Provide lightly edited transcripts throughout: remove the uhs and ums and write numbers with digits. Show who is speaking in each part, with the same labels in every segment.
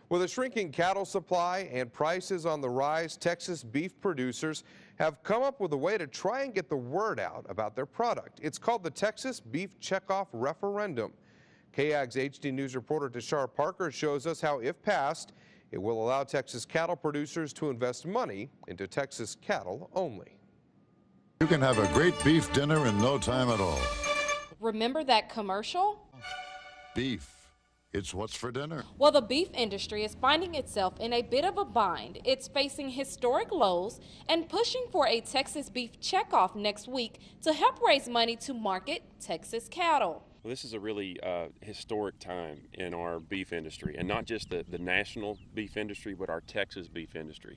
Speaker 1: With a shrinking cattle supply and prices on the rise, Texas beef producers have come up with a way to try and get the word out about their product. It's called the Texas Beef Checkoff Referendum. KAGS HD News reporter Tashar Parker shows us how, if passed, it will allow Texas cattle producers to invest money into Texas cattle only.
Speaker 2: You can have a great beef dinner in no time at all.
Speaker 3: Remember that commercial?
Speaker 2: Beef. It's what's for dinner.
Speaker 3: Well, the beef industry is finding itself in a bit of a bind. It's facing historic lows and pushing for a Texas beef checkoff next week to help raise money to market Texas cattle.
Speaker 4: Well, this is a really historic time in our beef industry, and not just the national beef industry, but our Texas beef industry.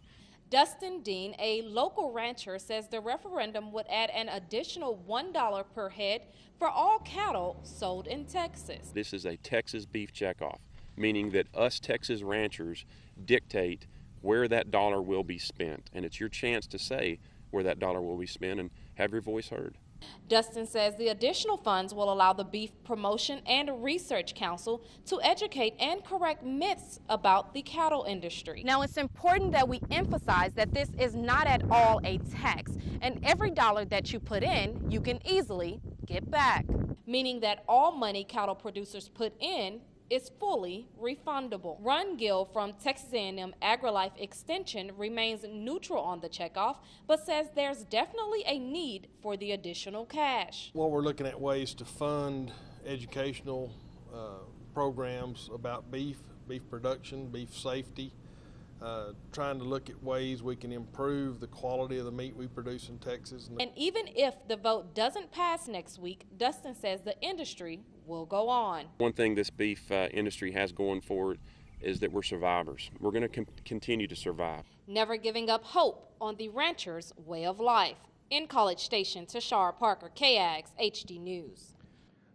Speaker 3: Dustin Dean, a local rancher, says the referendum would add an additional $1 per head for all cattle sold in Texas.
Speaker 4: This is a Texas beef checkoff, meaning that us Texas ranchers dictate where that dollar will be spent, and it's your chance to say where that dollar will be spent and have your voice heard.
Speaker 3: Dustin says the additional funds will allow the Beef Promotion and Research Council to educate and correct myths about the cattle industry. Now, it's important that we emphasize that this is not at all a tax, and every dollar that you put in, you can easily get back, meaning that all money cattle producers put in is fully refundable. Ron Gill from Texas A&M AgriLife Extension remains neutral on the checkoff, but says there's definitely a need for the additional cash.
Speaker 5: Well, we're looking at ways to fund educational programs about beef production, beef safety, trying to look at ways we can improve the quality of the meat we produce in Texas.
Speaker 3: And even if the vote doesn't pass next week, Dustin says the industry will go on.
Speaker 4: One thing this beef industry has going for it is that we're survivors. We're going to continue to survive.
Speaker 3: Never giving up hope on the rancher's way of life. In College Station, Tashar Parker, KAGS HD News.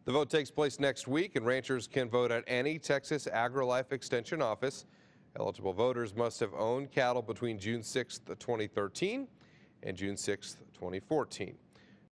Speaker 1: The vote takes place next week, and ranchers can vote at any Texas AgriLife Extension office. Eligible voters must have owned cattle between June 6, 2013 and June 6, 2014.